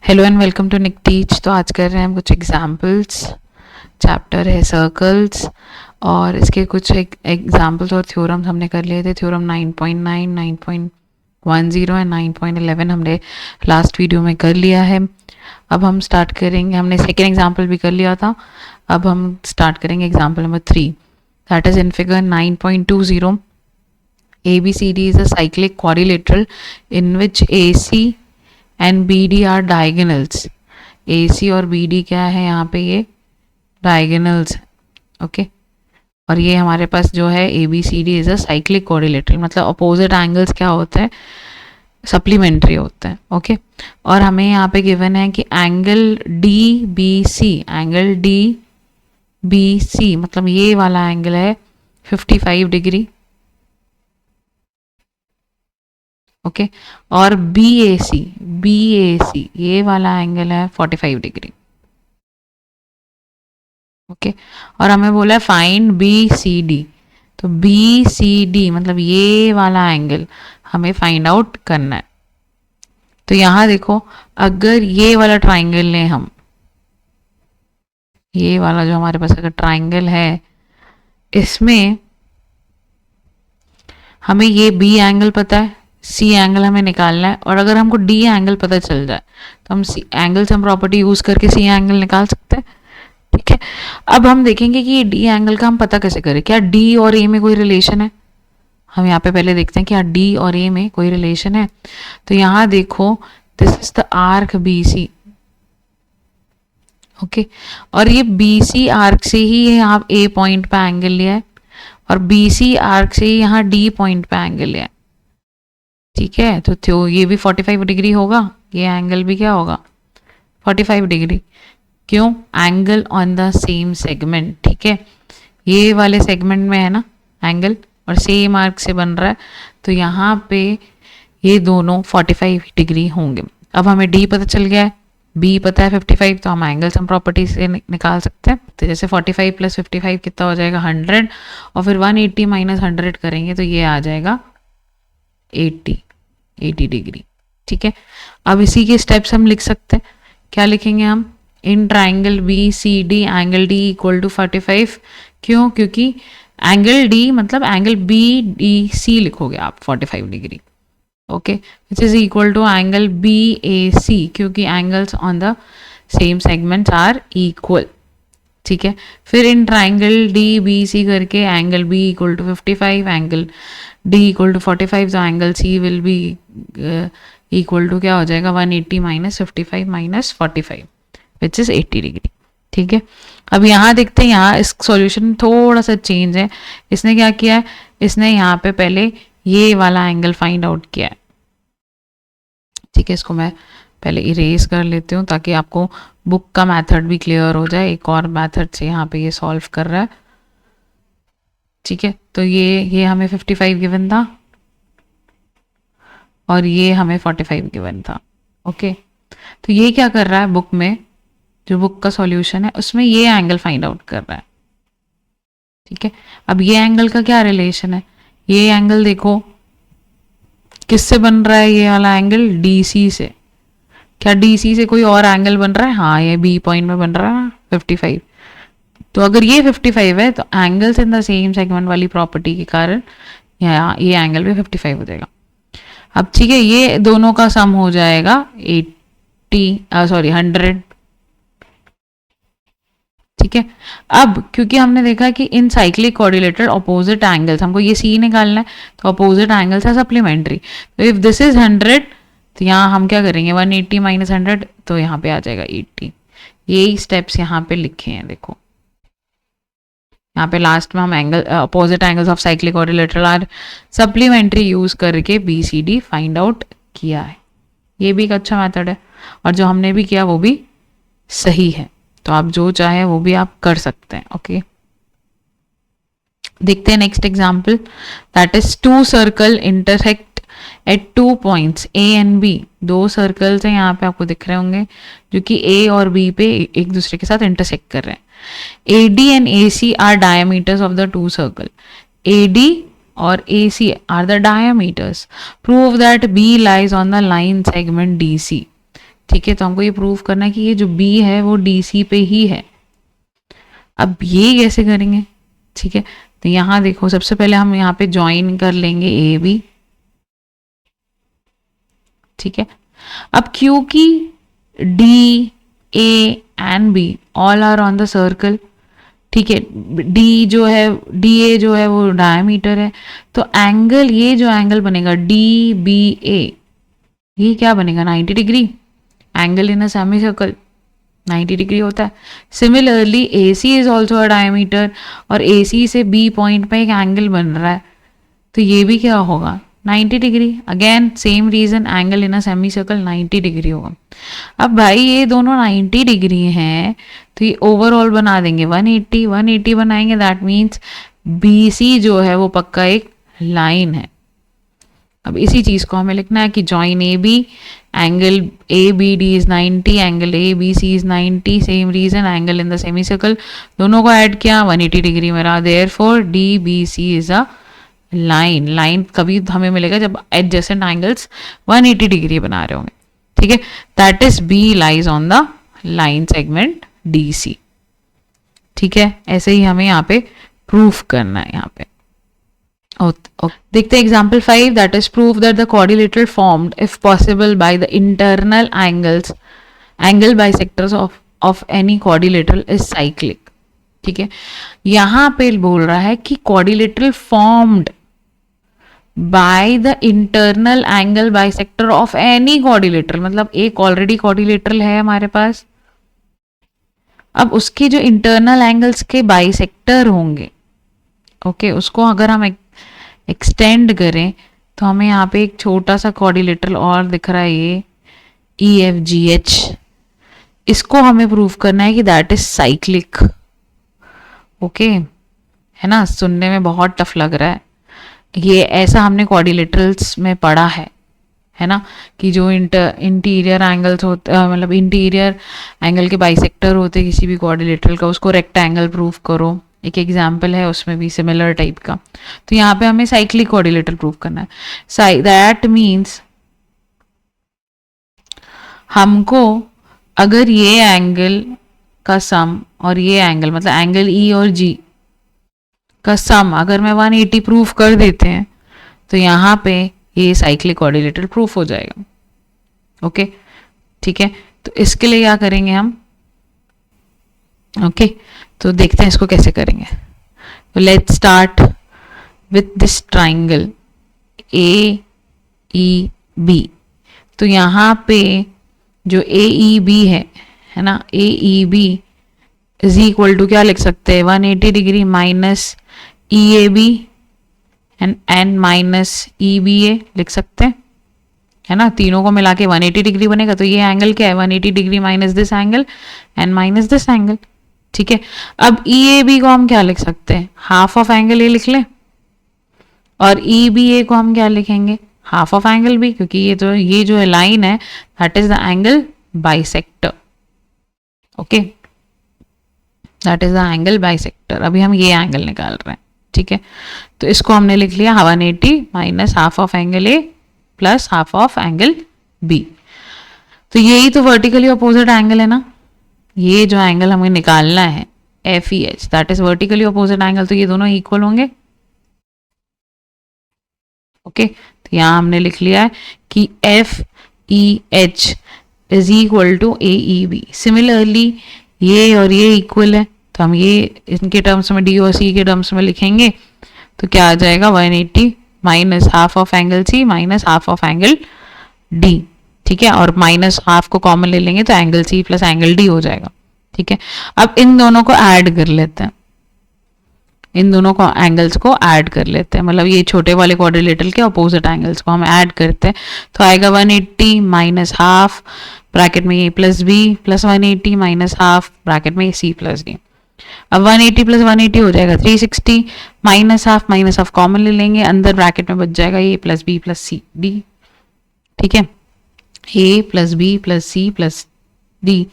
Hello and welcome to Nick Teach. तो आज कर रहे हैं हम कुछ एग्जाम्पल्स। चैप्टर है सर्कल्स और इसके कुछ एग्जाम्पल्स और थ्योरम्स हमने कर लिए थे। थ्योरम 9.9, 9.10 एंड 9.11 हमने लास्ट वीडियो में कर लिया है। अब हम स्टार्ट करेंगे, हमने सेकेंड एग्जाम्पल भी कर लिया था। अब हम स्टार्ट करेंगे example number 3, that is in figure 9.20 ABCD is a cyclic quadrilateral in which AC and B D are diagonals. A C और बी डी क्या है यहाँ पे, ये डायगनल्स, ओके। और ये हमारे पास जो है A B C D is a cyclic quadrilateral, मतलब अपोजिट एंगल्स क्या होता है, सप्लीमेंट्री होता है, ओके। और हमें यहाँ पे गिवन है कि angle D B C, angle D B C मतलब ये वाला एंगल है 55 डिग्री, ओके। और बी ए सी ये वाला एंगल है 45 डिग्री, ओके। और हमें बोला है फाइंड बी सी डी, तो बी सी डी मतलब ये वाला एंगल हमें फाइंड आउट करना है। तो यहां देखो, अगर ये वाला ट्राइंगल लें हम, ये वाला जो हमारे पास अगर ट्राइंगल है, इसमें हमें ये बी एंगल पता है, सी एंगल हमें निकालना है, और अगर हमको डी एंगल पता चल जाए तो हम सी एंगल से हम प्रॉपर्टी यूज करके सी एंगल निकाल सकते हैं, ठीक है। अब हम देखेंगे कि ये डी एंगल का हम पता कैसे करें, क्या डी और ए में कोई रिलेशन है। हम यहाँ पे पहले देखते हैं क्या डी और ए में कोई रिलेशन है। तो यहाँ देखो, this is the arc B C, okay. और ये बी सी आर्क से ही यहाँ ए पॉइंट पे एंगल लिया है, और बी सी आर्क से ही यहाँ डी पॉइंट पे एंगल लिया है, ठीक है। तो ये भी 45 डिग्री होगा, ये एंगल भी क्या होगा 45 डिग्री। क्यों? Angle on the same segment, ठीक है। ये वाले सेगमेंट में है ना एंगल, और सेम आर्क से बन रहा है, तो यहाँ पे ये दोनों 45 डिग्री होंगे। अब हमें डी पता चल गया है, बी पता है 55, तो हम एंगल सम प्रॉपर्टी से निकाल सकते हैं। तो जैसे 45 प्लस 55 कितना हो जाएगा 100, और फिर 180 माइनस 100 करेंगे तो ये आ जाएगा 80 डिग्री, ठीक है। अब इसी के स्टेप्स हम लिख सकते हैं। क्या लिखेंगे हम? In triangle B C D angle D equal to 45। क्यों? क्योंकि एंगल डी मतलब एंगल बी डी सी लिखोगे आप 45 degree, okay, which is equal to angle B A C, क्योंकि angles on the same segments are equal, ठीक है। फिर in triangle D B C करके angle B equal to 55, angle D equal to 45, तो angle C will be equal to क्या हो जाएगा 180 minus 55 minus 45 which is 80 degree, ठीक है। अब यहाँ देखते हैं, यहाँ इस सॉल्यूशन में थोड़ा सा चेंज है। इसने क्या किया है, इसने यहाँ पे पहले ये वाला एंगल फाइंड आउट किया है, ठीक है। इसको मैं पहले इरेज कर लेती हूँ ताकि आपको बुक का मेथड भी क्लियर हो जाए। एक और मेथड से यहाँ पे ये सॉल्व कर रहा है, ठीक है। तो ये हमें 55 गिवन था और ये हमें 45 गिवन था, ओके। तो ये क्या कर रहा है, बुक में जो बुक का सॉल्यूशन है उसमें ये एंगल फाइंड आउट कर रहा है, ठीक है। अब ये एंगल का क्या रिलेशन है, ये एंगल देखो किससे बन रहा है, ये वाला एंगल डीसी से। क्या डीसी से कोई और एंगल बन रहा है? हाँ, ये बी पॉइंट में बन रहा है ना 55। तो अगर ये 55 है तो angles in the same segment वाली प्रॉपर्टी के कारण ये एंगल भी 55 हो जाएगा। अब ठीक है, ये दोनों का सम हो जाएगा 100, ठीक है। अब क्योंकि हमने देखा कि इन साइक्लिक कोऑर्डिनेटेड अपोजिट एंगल्स, हमको ये सी निकालना है, तो अपोजिट एंगल्स है सप्लीमेंट्री। तो इफ दिस इज 100, तो यहाँ हम क्या करेंगे 180 माइनस 100, तो यहाँ पे आ जाएगा 80। यही स्टेप्स यहाँ पे लिखे हैं, देखो यहाँ पे लास्ट में हम angle opposite angles of cyclic coordinated are supplementary use करके B C D find out किया है। ये भी एक अच्छा मेथड है, और जो हमने भी किया वो भी सही है। तो आप जो चाहे वो भी आप कर सकते हैं, ओके। देखते हैं next example, that is two circle intersect at 2 points A and B. दो सर्कल्स हैं यहाँ पे, आपको दिख रहे होंगे, जो कि ए और बी पे एक दूसरे के साथ इंटरसेक्ट कर रहे हैं। AD and AC are diameters of the two circle. AD or AC are the diameters. Prove that B lies on the line segment DC. ठीक है, तो हमको ये प्रूव करना है कि ये जो B है वो DC पे ही है। अब ये कैसे करेंगे, ठीक है, तो यहाँ देखो सबसे पहले हम यहाँ पे ज्वाइन कर लेंगे AB, ठीक है। अब क्योंकि D, A and B all are on the circle, ठीक है, D जो है DA जो है वो डायमीटर है, तो एंगल, ये जो एंगल बनेगा DBA, ये क्या बनेगा 90 degree, angle in a semi circle 90 degree होता है। Similarly AC is also a diameter, और AC से B पॉइंट पे एक एंगल बन रहा है, तो ये भी क्या होगा 90 degree. Again same reason, angle in a semi circle 90 degree होगा। अब भाई ये दोनों 90 डिग्री हैं, तो ये ओवरऑल बना देंगे 180, 180 बनाएंगे, दैट मीन्स BC जो है वो पक्का एक लाइन है। अब इसी चीज को हमें लिखना है कि join AB, angle ABD is 90, angle ABC is 90, same reason, angle in the semi circle, दोनों को ऐड किया 180 डिग्री में रहा, therefore DBC is a line. Line कभी हमें मिलेगा जब एडजेसेंट एंगल्स 180 डिग्री बना रहे होंगे, ठीक है, that is B lies on the line segment DC, ठीक है। ऐसे ही हमें यहाँ पे प्रूफ करना है यहाँ पे। देखते हैं example 5, that is prove that the quadrilateral formed if possible by the internal angle bisectors of any quadrilateral is cyclic, ठीक है। यहां पे बोल रहा है कि quadrilateral formed by the internal angle bisector of any quadrilateral, मतलब एक ऑलरेडी क्वाड्रिलेटरल है हमारे पास, अब उसके जो इंटरनल एंगल्स के बाइसेक्टर होंगे, ओके, उसको अगर हम एक्सटेंड करें तो हमें यहाँ पे एक छोटा सा क्वाड्रिलेटरल और दिख रहा है, ये EFGH, इसको हमें प्रूव करना है कि दैट इज साइक्लिक, ओके, है ना। सुनने में बहुत टफ लग रहा है, ये ऐसा हमने क्वाड्रिलेटरल्स में पढ़ा है ना, कि जो इंटीरियर एंगल्स होते, मतलब इंटीरियर एंगल के बाइसेक्टर होते किसी भी क्वाड्रिलेटरल का, उसको रेक्टेंगल प्रूव करो, एक एग्जाम्पल है उसमें भी सिमिलर टाइप का। तो यहाँ पे हमें साइक्लिक क्वाड्रिलेटरल प्रूव करना है, दैट मीन्स हमको अगर ये एंगल का सम और ये एंगल, मतलब एंगल E और G का सम अगर मैं 180 प्रूफ कर देते हैं, तो यहाँ पे ये साइक्लिक क्वाड्रिलेटरल प्रूफ हो जाएगा, ओके, ठीक है। तो इसके लिए क्या करेंगे हम, ओके, तो देखते हैं इसको कैसे करेंगे। तो let's start with this triangle AEB। तो यहाँ पे जो AEB है ना, AEB इज इक्वल टू क्या लिख सकते हैं, 180 degree minus EAB and minus EBA लिख सकते हैं, है ना। तीनों को मिला के 180 डिग्री बनेगा, तो ये एंगल क्या है 180 degree minus this angle and minus this angle, ठीक है। अब EAB को हम क्या लिख सकते हैं, हाफ ऑफ एंगल ए लिख लें, और EBA को हम क्या लिखेंगे, हाफ ऑफ एंगल B, क्योंकि ये जो है लाइन है that is the angle bisector, okay, that is the angle bisector. अभी हम ये एंगल निकाल रहे हैं, ठीक है। तो इसको हमने लिख लिया 180 minus half of angle A plus half of angle B। तो यही तो वर्टिकली अपोजिट एंगल है ना, ये जो एंगल हमें निकालना है FEH, that is vertically opposite angle, तो ये दोनों इक्वल होंगे, ओके। तो यहाँ हमने लिख लिया है कि FEH is equal to AEB। Similarly ये और ये इक्वल है, तो हम ये इनके टर्म्स में D और C के टर्म्स में लिखेंगे, तो क्या आ जाएगा 180 minus half of angle C minus half of angle D, ठीक है, और माइनस हाफ को कॉमन ले लेंगे तो angle C plus angle D हो जाएगा, ठीक है। अब इन दोनों को ऐड कर लेते हैं, इन दोनों को एंगल्स को ऐड कर लेते हैं, मतलब ये छोटे वाले क्वाड्रिलेटरल के अपोजिट एंगल्स को हम ऐड करते हैं, तो आएगा 180 माइनस हाफ ब्रैकेट में A plus B plus 180 minus half bracket में C प्लस D। अब 180 प्लस 180 हो जाएगा 360, माइनस हाफ कॉमन ले लेंगे, अंदर ब्रैकेट में बच जाएगा A plus B plus C D, ठीक है, A plus B plus C plus D।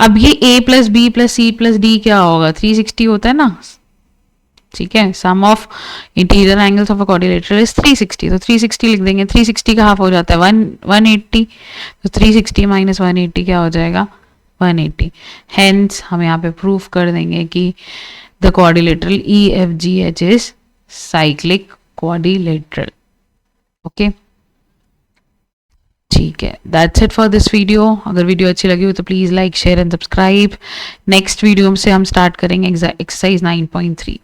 अब ये A plus B plus C plus D क्या होगा, 360 होता है ना, ठीक है। Sum of interior angles of a quadrilateral is 360, तो 360 लिख देंगे। 360 का हाफ हो जाता है 180, तो 360 माइनस 180 क्या हो जाएगा 180। हेंस हम यहाँ पे प्रूफ कर देंगे कि the quadrilateral EFGH is cyclic quadrilateral. Okay, ठीक है, that's it for this video. अगर वीडियो अच्छी लगी हो तो please like share and subscribe. Next video से हम स्टार्ट करेंगे एक्सरसाइज 9.3।